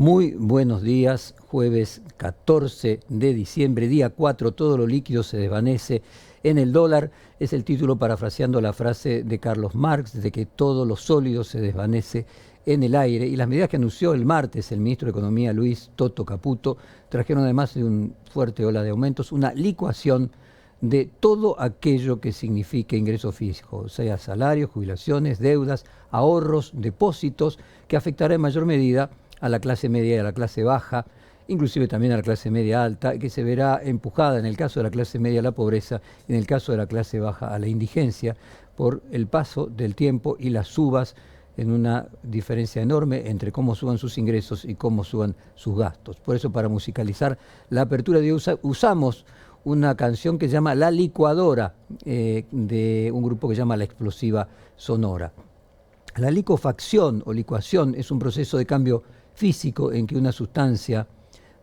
Muy buenos días, jueves 14 de diciembre, día 4, todo lo líquido se desvanece en el dólar. Es el título parafraseando la frase de Carlos Marx, de que todo lo sólido se desvanece en el aire. Y las medidas que anunció el martes el ministro de Economía, Luis Toto Caputo, trajeron además de un fuerte ola de aumentos, una licuación de todo aquello que signifique ingreso fijo, sea salarios, jubilaciones, deudas, ahorros, depósitos, que afectará en mayor medida a la clase media y a la clase baja, inclusive también a la clase media alta, que se verá empujada en el caso de la clase media a la pobreza y en el caso de la clase baja a la indigencia por el paso del tiempo y las subas en una diferencia enorme entre cómo suban sus ingresos y cómo suban sus gastos. Por eso, para musicalizar la apertura de hoy usamos una canción que se llama La Licuadora, de un grupo que se llama La Explosiva Sonora. La licuefacción o licuación es un proceso de cambio físico en que una sustancia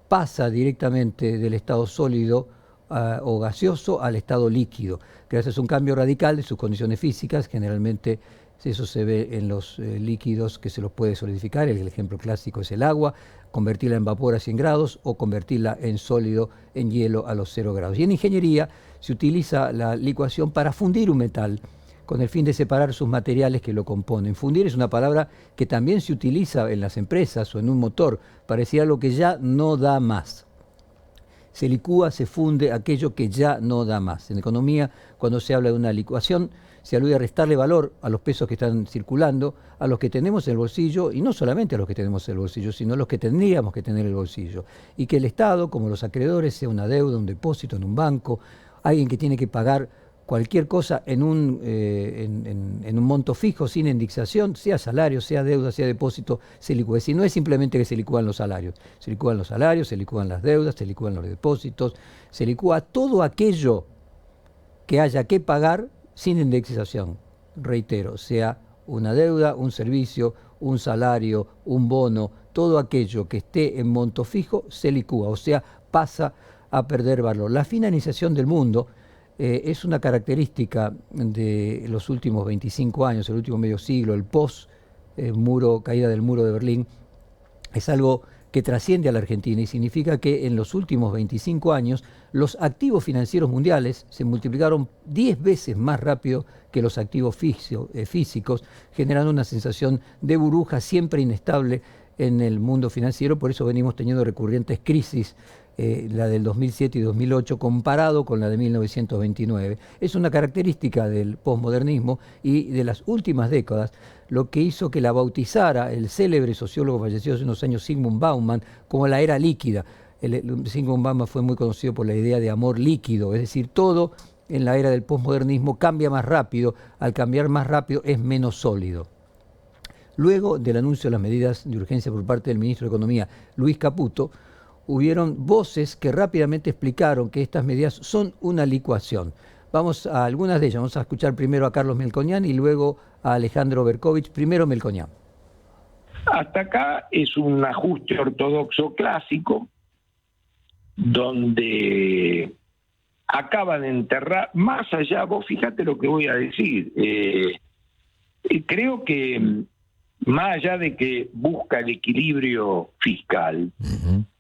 pasa directamente del estado sólido o gaseoso al estado líquido, gracias a un cambio radical de sus condiciones físicas. Generalmente eso se ve en los líquidos que se los puede solidificar. El ejemplo clásico es el agua, convertirla en vapor a 100 grados o convertirla en sólido, en hielo a los 0 grados. Y en ingeniería se utiliza la licuación para fundir un metal, con el fin de separar sus materiales que lo componen. Fundir es una palabra que también se utiliza en las empresas o en un motor, para decir algo que ya no da más. Se licúa, se funde aquello que ya no da más. En economía, cuando se habla de una licuación, se alude a restarle valor a los pesos que están circulando, a los que tenemos en el bolsillo, y no solamente a los que tenemos en el bolsillo, sino a los que tendríamos que tener en el bolsillo. Y que el Estado, como los acreedores, sea una deuda, un depósito en un banco, alguien que tiene que pagar cualquier cosa en un monto fijo, sin indexación, sea salario, sea deuda, sea depósito, se licúa. Es decir, no es simplemente que se licúan los salarios, se licúan los salarios, se licúan las deudas, se licúan los depósitos, se licúa todo aquello que haya que pagar sin indexación. Reitero, sea una deuda, un servicio, un salario, un bono, todo aquello que esté en monto fijo se licúa, o sea, pasa a perder valor. La finalización del mundo es una característica de los últimos 25 años, el último medio siglo, el caída del muro de Berlín. Es algo que trasciende a la Argentina y significa que en los últimos 25 años los activos financieros mundiales se multiplicaron 10 veces más rápido que los activos físicos, generando una sensación de burbuja siempre inestable en el mundo financiero. Por eso venimos teniendo recurrentes crisis, la del 2007 y 2008, comparado con la de 1929. Es una característica del posmodernismo y de las últimas décadas, lo que hizo que la bautizara el célebre sociólogo fallecido hace unos años, Zygmunt Bauman, como la era líquida. Zygmunt Bauman fue muy conocido por la idea de amor líquido, es decir, todo en la era del posmodernismo cambia más rápido, al cambiar más rápido es menos sólido. Luego del anuncio de las medidas de urgencia por parte del ministro de Economía, Luis Caputo, hubieron voces que rápidamente explicaron que estas medidas son una licuación. Vamos a algunas de ellas. Vamos a escuchar primero a Carlos Melconian y luego a Alejandro Berkovich. Primero Melconian. Hasta acá es un ajuste ortodoxo clásico, donde acaba de enterrar, más allá, vos fíjate lo que voy a decir, creo que más allá de que busca el equilibrio fiscal,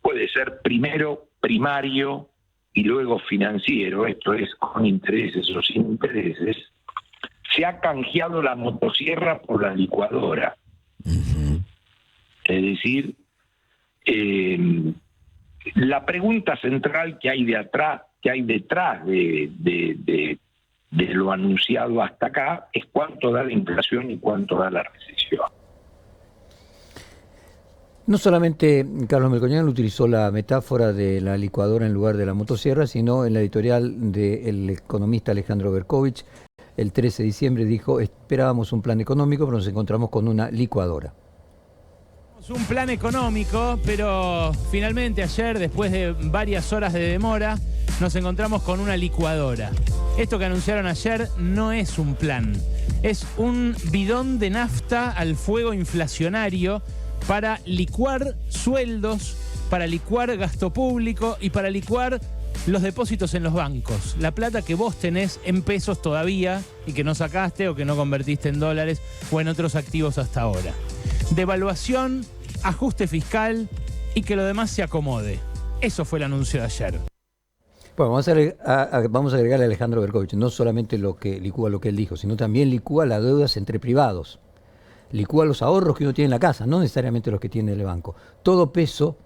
puede ser primero primario y luego financiero, esto es con intereses o sin intereses, se ha canjeado la motosierra por la licuadora. Es decir, la pregunta central que hay detrás de lo anunciado hasta acá es cuánto da la inflación y cuánto da la recesión. No solamente Carlos Melconian utilizó la metáfora de la licuadora en lugar de la motosierra, sino en la editorial del economista Alejandro Berkovich, el 13 de diciembre dijo: esperábamos un plan económico, pero nos encontramos con una licuadora. Un plan económico, pero finalmente ayer, después de varias horas de demora, nos encontramos con una licuadora. Esto que anunciaron ayer no es un plan, es un bidón de nafta al fuego inflacionario para licuar sueldos, para licuar gasto público y para licuar los depósitos en los bancos. La plata que vos tenés en pesos todavía y que no sacaste o que no convertiste en dólares o en otros activos hasta ahora. Devaluación, ajuste fiscal y que lo demás se acomode. Eso fue el anuncio de ayer. Bueno, vamos a agregarle a Alejandro Berkovich, no solamente lo que licúa lo que él dijo, sino también licúa las deudas entre privados, licúa los ahorros que uno tiene en la casa, no necesariamente los que tiene el banco. Todo peso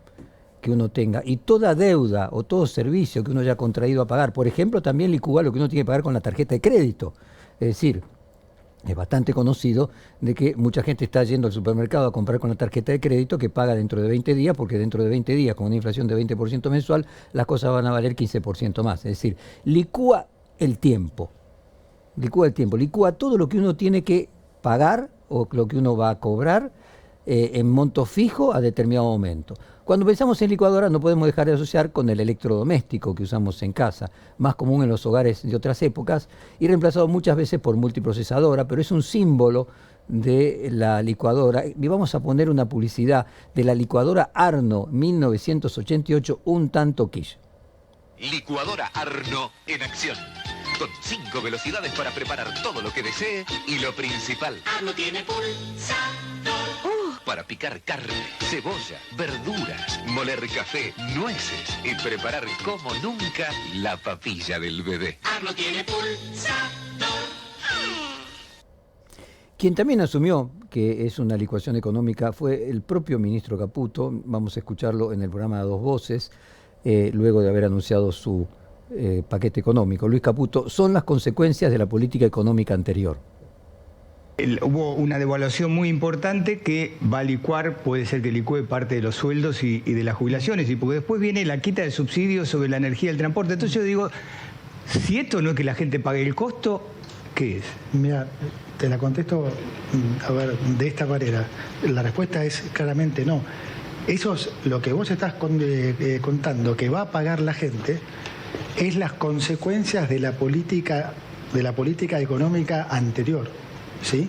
que uno tenga y toda deuda o todo servicio que uno haya contraído a pagar, por ejemplo, también licúa lo que uno tiene que pagar con la tarjeta de crédito. Es decir, es bastante conocido de que mucha gente está yendo al supermercado a comprar con la tarjeta de crédito que paga dentro de 20 días, porque dentro de 20 días, con una inflación de 20% mensual, las cosas van a valer 15% más. Es decir, licúa el tiempo, licúa todo lo que uno tiene que pagar o lo que uno va a cobrar en monto fijo a determinado momento. Cuando pensamos en licuadora no podemos dejar de asociar con el electrodoméstico que usamos en casa, más común en los hogares de otras épocas y reemplazado muchas veces por multiprocesadora, pero es un símbolo de la licuadora. Y vamos a poner una publicidad de la licuadora Arno 1988, un tanto quiche. Licuadora Arno en acción. Con 5 velocidades para preparar todo lo que desee y lo principal. Arno tiene pulsador. Para picar carne, cebolla, verduras, moler café, nueces y preparar como nunca la papilla del bebé. Arno tiene pulsador. Quien también asumió que es una licuación económica fue el propio ministro Caputo. Vamos a escucharlo en el programa A Dos Voces, luego de haber anunciado su paquete económico. Luis Caputo, son las consecuencias de la política económica anterior. Hubo una devaluación muy importante que va a licuar, puede ser que licúe parte de los sueldos y de las jubilaciones, y porque después viene la quita de subsidios sobre la energía del transporte. Entonces yo digo, si esto no es que la gente pague el costo, ¿qué es? Mira, te la contesto, a ver, de esta manera. La respuesta es claramente no. Eso es lo que vos estás contando, que va a pagar la gente, es las consecuencias de la política económica anterior. ¿Sí?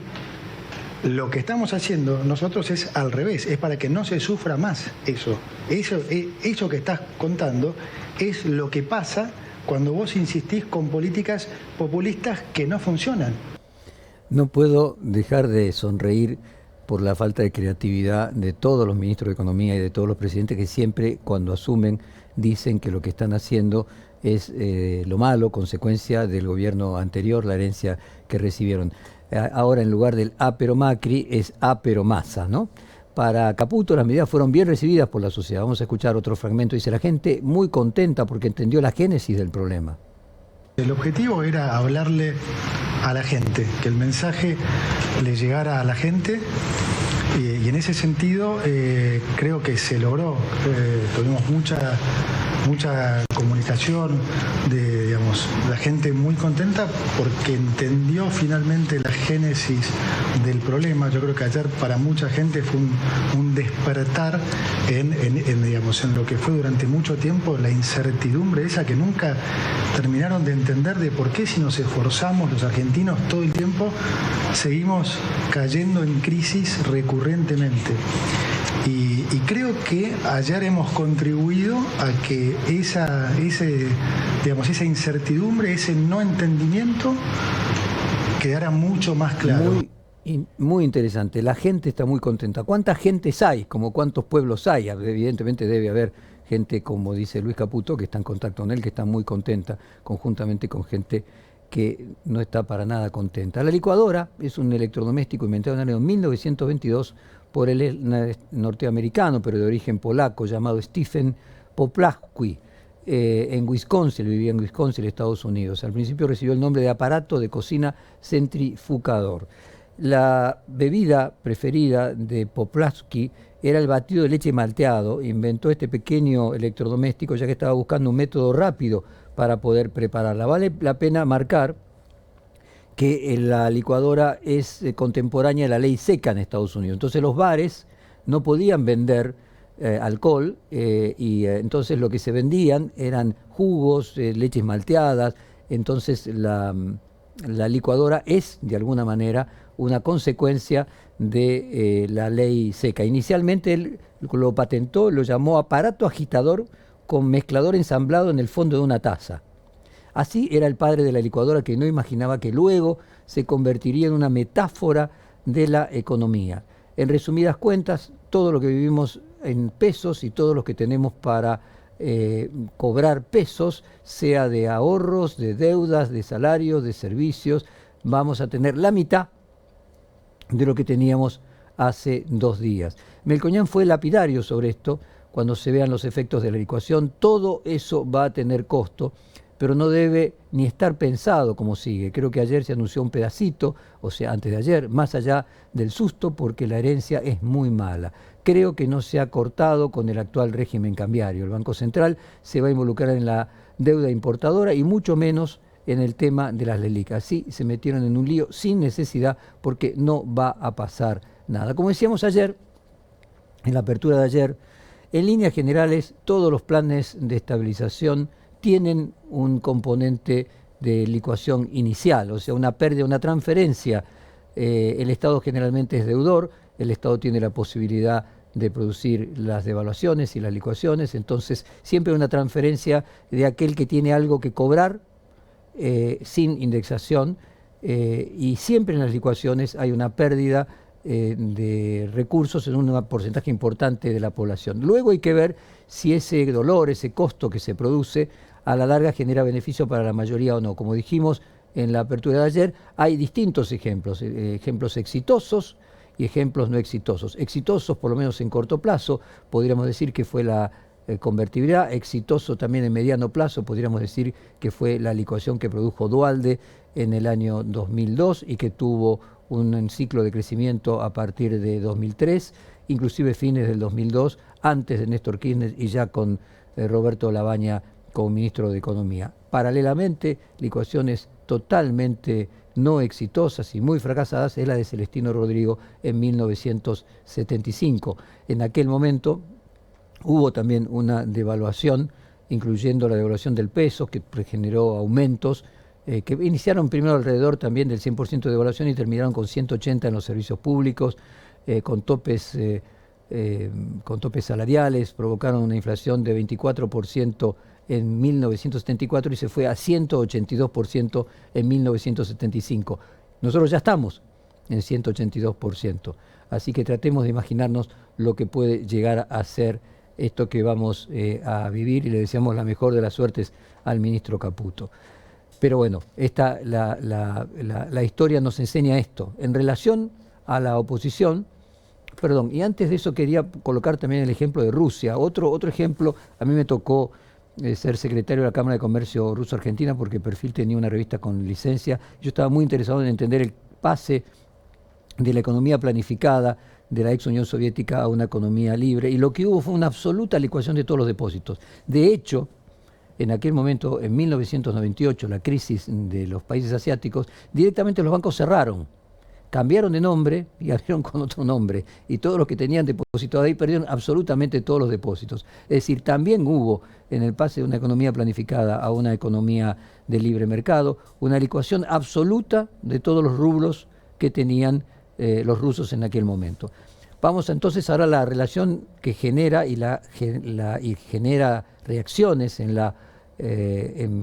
Lo que estamos haciendo nosotros es al revés, es para que no se sufra más eso. Eso que estás contando es lo que pasa cuando vos insistís con políticas populistas que no funcionan. No puedo dejar de sonreír por la falta de creatividad de todos los ministros de Economía y de todos los presidentes que siempre cuando asumen dicen que lo que están haciendo es lo malo, consecuencia del gobierno anterior, la herencia que recibieron. Ahora en lugar del pero Macri es pero Massa, ¿no? Para Caputo las medidas fueron bien recibidas por la sociedad. Vamos a escuchar otro fragmento. Dice, la gente muy contenta porque entendió la génesis del problema. El objetivo era hablarle a la gente, que el mensaje le llegara a la gente y en ese sentido creo que se logró. Tuvimos mucha comunicación de, digamos, la gente muy contenta porque entendió finalmente la génesis del problema. Yo creo que ayer para mucha gente fue un despertar en lo que fue durante mucho tiempo la incertidumbre esa que nunca terminaron de entender de por qué si nos esforzamos los argentinos todo el tiempo seguimos cayendo en crisis recurrentemente. Y creo que ayer hemos contribuido a que esa incertidumbre, ese no entendimiento quedara mucho más claro. Muy interesante. La gente está muy contenta. ¿Cuántas gentes hay? Como cuántos pueblos hay. Evidentemente debe haber gente, como dice Luis Caputo, que está en contacto con él, que está muy contenta, conjuntamente con gente que no está para nada contenta. La licuadora es un electrodoméstico inventado en el año 1922 por el norteamericano, pero de origen polaco, llamado Stephen Poplaski, en Wisconsin, vivía en Wisconsin, Estados Unidos. Al principio recibió el nombre de aparato de cocina centrifugador. La bebida preferida de Poplaski era el batido de leche malteado. Inventó este pequeño electrodoméstico ya que estaba buscando un método rápido para poder prepararla. Vale la pena marcar que la licuadora es contemporánea de la ley seca en Estados Unidos. Entonces los bares no podían vender alcohol y entonces lo que se vendían eran jugos, leches malteadas. Entonces la licuadora es de alguna manera una consecuencia de la ley seca. Inicialmente él lo patentó, lo llamó aparato agitador con mezclador ensamblado en el fondo de una taza. Así era el padre de la licuadora, que no imaginaba que luego se convertiría en una metáfora de la economía. En resumidas cuentas, todo lo que vivimos en pesos y todos los que tenemos para cobrar pesos, sea de ahorros, de deudas, de salarios, de servicios, vamos a tener la mitad de lo que teníamos hace 2 días. Melconian fue lapidario sobre esto. Cuando se vean los efectos de la licuación, todo eso va a tener costo, pero no debe ni estar pensado como sigue. Creo que ayer se anunció un pedacito, o sea, antes de ayer, más allá del susto, porque la herencia es muy mala. Creo que no se ha cortado con el actual régimen cambiario. El Banco Central se va a involucrar en la deuda importadora y mucho menos en el tema de las LELIC. Así se metieron en un lío sin necesidad, porque no va a pasar nada. Como decíamos ayer, en la apertura de ayer, en líneas generales, todos los planes de estabilización tienen un componente de licuación inicial, o sea, una pérdida, una transferencia. El Estado generalmente es deudor, el Estado tiene la posibilidad de producir las devaluaciones y las licuaciones, entonces siempre hay una transferencia de aquel que tiene algo que cobrar sin indexación, y siempre en las licuaciones hay una pérdida de recursos en un porcentaje importante de la población. Luego hay que ver si ese dolor, ese costo que se produce, a la larga genera beneficio para la mayoría o no. Como dijimos en la apertura de ayer, hay distintos ejemplos, ejemplos exitosos y ejemplos no exitosos. Exitosos, por lo menos en corto plazo, podríamos decir que fue la convertibilidad. Exitoso también en mediano plazo, podríamos decir que fue la licuación que produjo Duhalde en el año 2002 y que tuvo un ciclo de crecimiento a partir de 2003, inclusive fines del 2002, antes de Néstor Kirchner y ya con Roberto Lavagna como ministro de Economía. Paralelamente, licuaciones totalmente no exitosas y muy fracasadas es la de Celestino Rodrigo en 1975. En aquel momento hubo también una devaluación, incluyendo la devaluación del peso, que generó aumentos que iniciaron primero alrededor también del 100% de devaluación y terminaron con 180 en los servicios públicos, con topes salariales, provocaron una inflación de 24% en 1974 y se fue a 182% en 1975. Nosotros ya estamos en 182%, así que tratemos de imaginarnos lo que puede llegar a ser esto que vamos a vivir, y le deseamos la mejor de las suertes al ministro Caputo. Pero bueno, la historia nos enseña esto. En relación a la oposición, y antes de eso quería colocar también el ejemplo de Rusia. Otro ejemplo, a mí me tocó ser secretario de la Cámara de Comercio Ruso-Argentina porque Perfil tenía una revista con licencia. Yo estaba muy interesado en entender el pase de la economía planificada de la ex Unión Soviética a una economía libre, y lo que hubo fue una absoluta licuación de todos los depósitos. De hecho, en aquel momento, en 1998, la crisis de los países asiáticos, directamente los bancos cerraron, cambiaron de nombre y abrieron con otro nombre, y todos los que tenían depositado ahí perdieron absolutamente todos los depósitos. Es decir, también hubo en el pase de una economía planificada a una economía de libre mercado una licuación absoluta de todos los rublos que tenían los rusos en aquel momento. Vamos entonces ahora a la relación que genera y genera reacciones en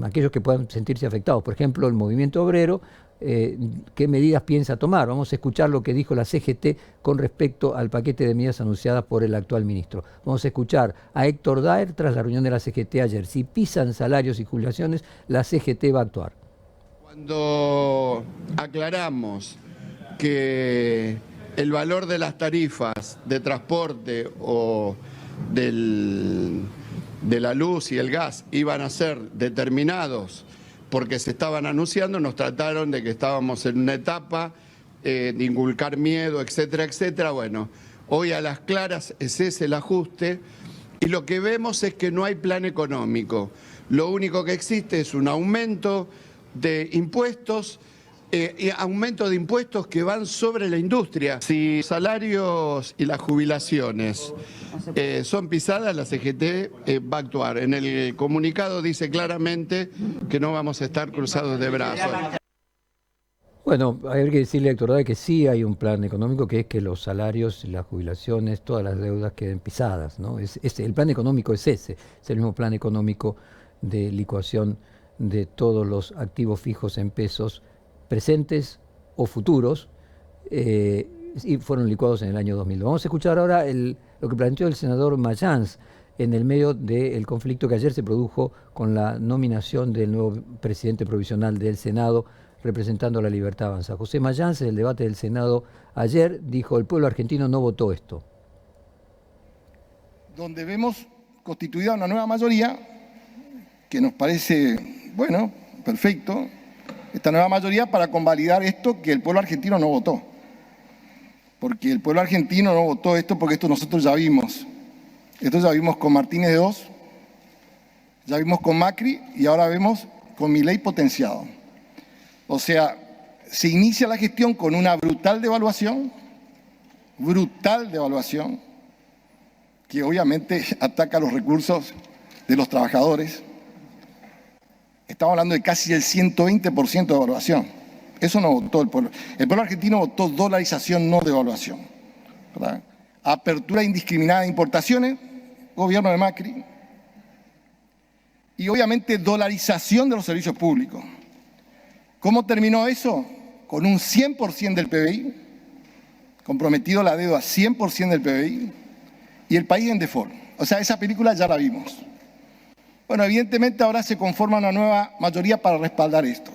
aquellos que puedan sentirse afectados. Por ejemplo, el movimiento obrero, ¿qué medidas piensa tomar? Vamos a escuchar lo que dijo la CGT con respecto al paquete de medidas anunciadas por el actual ministro. Vamos a escuchar a Héctor Daer tras la reunión de la CGT ayer. Si pisan salarios y jubilaciones, la CGT va a actuar. Cuando aclaramos que el valor de las tarifas de transporte o de la luz y el gas iban a ser determinados porque se estaban anunciando, nos trataron de que estábamos en una etapa de inculcar miedo, etcétera, etcétera. Bueno, hoy a las claras es ese el ajuste, y lo que vemos es que no hay plan económico. Lo único que existe es un aumento de impuestos, aumento de impuestos que van sobre la industria. Si los salarios y las jubilaciones son pisadas, la CGT va a actuar. En el comunicado dice claramente que no vamos a estar cruzados de brazos. Bueno, hay que decirle a Héctor Daer que sí hay un plan económico, que es que los salarios, las jubilaciones, todas las deudas queden pisadas, ¿no? El plan económico es ese, es el mismo plan económico de licuación de todos los activos fijos en pesos presentes o futuros, y fueron licuados en el año 2002. Vamos a escuchar ahora lo que planteó el senador Mayans en el medio del conflicto que ayer se produjo con la nominación del nuevo presidente provisional del Senado, representando a La Libertad Avanza. José Mayans, en el debate del Senado ayer, dijo: el pueblo argentino no votó esto. Donde vemos constituida una nueva mayoría, que nos parece, bueno, perfecto, esta nueva mayoría para convalidar esto que el pueblo argentino no votó. Porque el pueblo argentino no votó esto porque esto nosotros ya vimos. Esto ya vimos con Martínez de Oz, ya vimos con Macri y ahora vemos con Milei potenciado. O sea, se inicia la gestión con una brutal devaluación, que obviamente ataca los recursos de los trabajadores. Estamos hablando de casi el 120% de devaluación. Eso no votó el pueblo. El pueblo argentino votó dolarización, no devaluación, ¿verdad? Apertura indiscriminada de importaciones, gobierno de Macri. Y obviamente dolarización de los servicios públicos. ¿Cómo terminó eso? Con un 100% del PBI, comprometido la deuda 100% del PBI, y el país en default. O sea, esa película ya la vimos. Bueno, evidentemente ahora se conforma una nueva mayoría para respaldar esto.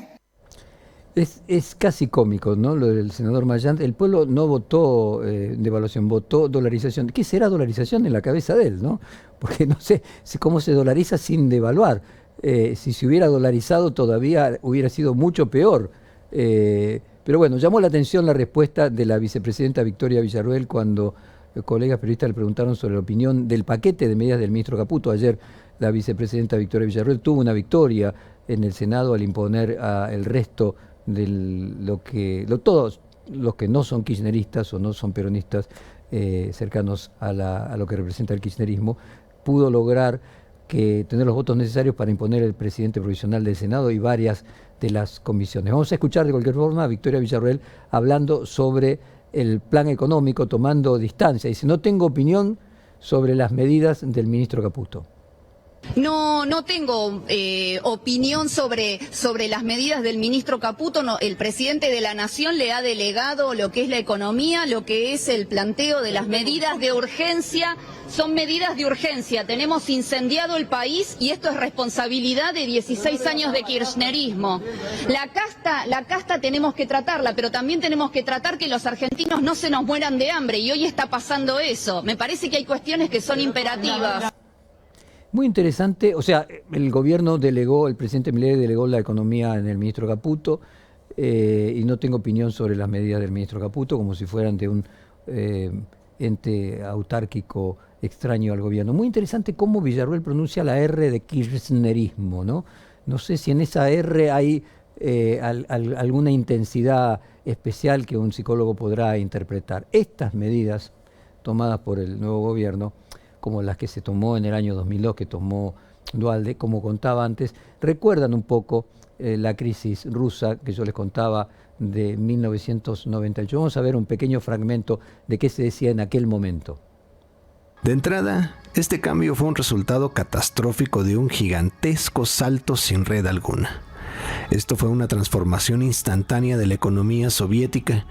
Es casi cómico, ¿no? Lo del senador Mayans. El pueblo no votó devaluación, votó dolarización. ¿Qué será dolarización en la cabeza de él, no? Porque no sé cómo se dolariza sin devaluar. Si se hubiera dolarizado todavía hubiera sido mucho peor. Pero bueno, llamó la atención la respuesta de la vicepresidenta Victoria Villarruel cuando colegas periodistas le preguntaron sobre la opinión del paquete de medidas del ministro Caputo. Ayer la vicepresidenta Victoria Villarruel tuvo una victoria en el Senado al imponer el resto de todos los que no son kirchneristas o no son peronistas cercanos a lo que representa el kirchnerismo, pudo lograr tener los votos necesarios para imponer el presidente provisional del Senado y varias de las comisiones. Vamos a escuchar de cualquier forma a Victoria Villarruel hablando sobre el plan económico, tomando distancia. Dice: no tengo opinión sobre las medidas del ministro Caputo. No tengo opinión sobre las medidas del ministro Caputo. No, el presidente de la Nación le ha delegado lo que es la economía, lo que es el planteo de las medidas de urgencia. Son medidas de urgencia. Tenemos incendiado el país y esto es responsabilidad de 16 años de kirchnerismo. La casta tenemos que tratarla, pero también tenemos que tratar que los argentinos no se nos mueran de hambre y hoy está pasando eso. Me parece que hay cuestiones que son imperativas. Muy interesante, o sea, el gobierno delegó, el presidente Milei delegó la economía en el ministro Caputo y no tengo opinión sobre las medidas del ministro Caputo, como si fueran de un ente autárquico extraño al gobierno. Muy interesante cómo Villarruel pronuncia la R de kirchnerismo, ¿no? No sé si en esa R hay alguna intensidad especial que un psicólogo podrá interpretar. Estas medidas tomadas por el nuevo gobierno, como las que se tomó en el año 2002, que tomó Duhalde, como contaba antes, recuerdan un poco la crisis rusa que yo les contaba de 1998. Vamos a ver un pequeño fragmento de qué se decía en aquel momento. De entrada, este cambio fue un resultado catastrófico de un gigantesco salto sin red alguna. Esto fue una transformación instantánea de la economía soviética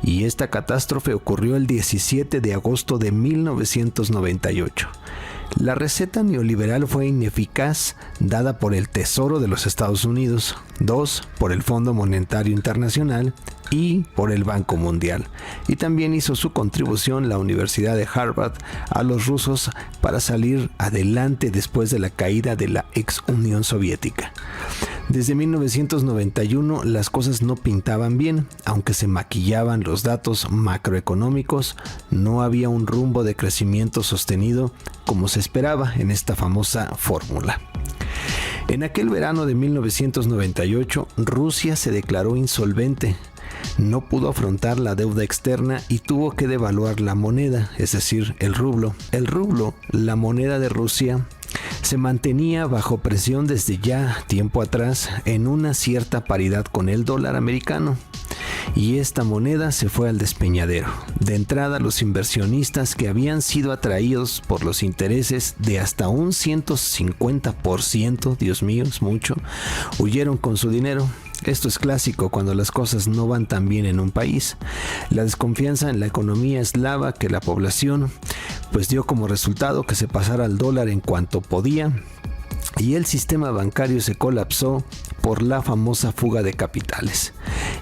y esta catástrofe ocurrió el 17 de agosto de 1998. La receta neoliberal fue ineficaz, dada por el Tesoro de los Estados Unidos, 2, por el Fondo Monetario Internacional y por el Banco Mundial. Y también hizo su contribución la Universidad de Harvard a los rusos para salir adelante después de la caída de la ex Unión Soviética. Desde 1991 las cosas no pintaban bien, aunque se maquillaban los datos macroeconómicos, no había un rumbo de crecimiento sostenido como se esperaba en esta famosa fórmula. En aquel verano de 1998, Rusia se declaró insolvente. No pudo afrontar la deuda externa y tuvo que devaluar la moneda, es decir, el rublo. El rublo, la moneda de Rusia, se mantenía bajo presión desde ya tiempo atrás en una cierta paridad con el dólar americano. Y esta moneda se fue al despeñadero. De entrada, los inversionistas que habían sido atraídos por los intereses de hasta un 150%, Dios mío, es mucho, huyeron con su dinero. Esto es clásico cuando las cosas no van tan bien en un país. La desconfianza en la economía eslava que la población pues dio como resultado que se pasara al dólar en cuanto podía, y el sistema bancario se colapsó por la famosa fuga de capitales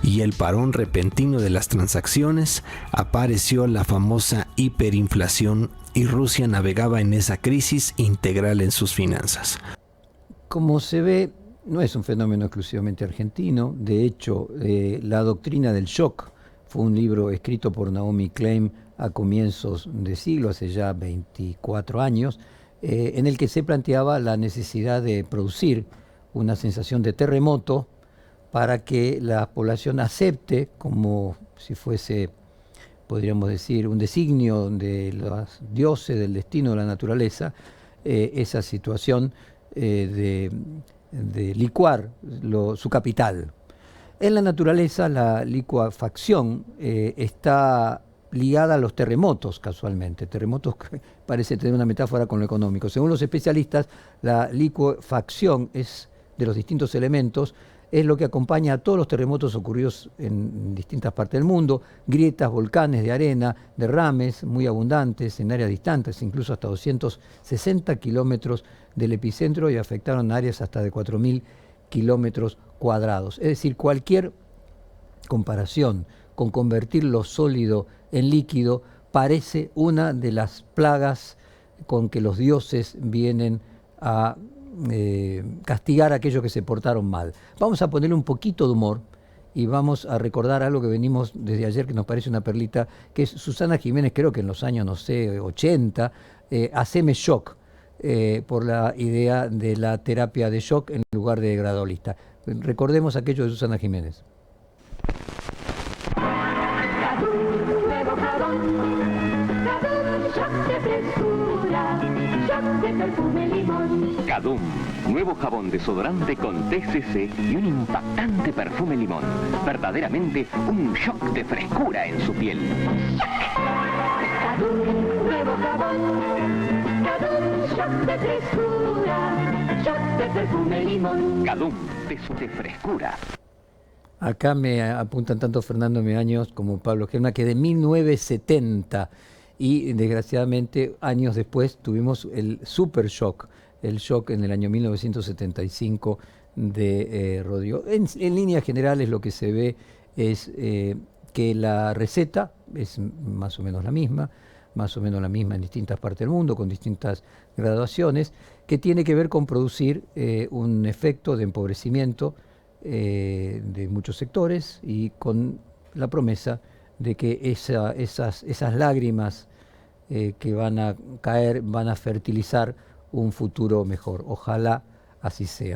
y el parón repentino de las transacciones. Apareció la famosa hiperinflación y Rusia navegaba en esa crisis integral en sus finanzas. Como se ve, no es un fenómeno exclusivamente argentino. De hecho, La doctrina del shock fue un libro escrito por Naomi Klein a comienzos de siglo, hace ya 24 años, en el que se planteaba la necesidad de producir una sensación de terremoto para que la población acepte, como si fuese, podríamos decir, un designio de los dioses, del destino de la naturaleza, esa situación de licuar su capital. En la naturaleza la licuefacción está ligada a los terremotos, casualmente. Terremotos que parece tener una metáfora con lo económico. Según los especialistas, la licuefacción es de los distintos elementos, es lo que acompaña a todos los terremotos ocurridos en distintas partes del mundo, grietas, volcanes de arena, derrames muy abundantes en áreas distantes, incluso hasta 260 kilómetros del epicentro, y afectaron áreas hasta de 4.000 kilómetros cuadrados. Es decir, cualquier comparación con convertir lo sólido en líquido parece una de las plagas con que los dioses vienen a castigar a aquellos que se portaron mal. Vamos a ponerle un poquito de humor y vamos a recordar algo que venimos desde ayer, que nos parece una perlita, que es Susana Jiménez, creo que en los años, no sé, 80, haceme shock, por la idea de la terapia de shock en lugar de gradualista. Recordemos aquello de Susana Jiménez. Cadum, nuevo jabón desodorante con TCC y un impactante perfume limón. Verdaderamente un shock de frescura en su piel. Cadum, nuevo jabón. Cadum, shock de frescura. Shock de perfume limón. Cadum, de frescura. Acá me apuntan tanto Fernando Meaños como Pablo Germán, que de 1970, y desgraciadamente años después tuvimos el super shock, el shock en el año 1975 de Rodrigo. En líneas generales lo que se ve es que la receta es más o menos la misma en distintas partes del mundo, con distintas graduaciones, que tiene que ver con producir un efecto de empobrecimiento de muchos sectores, y con la promesa de que esas lágrimas que van a caer van a fertilizar un futuro mejor. Ojalá así sea.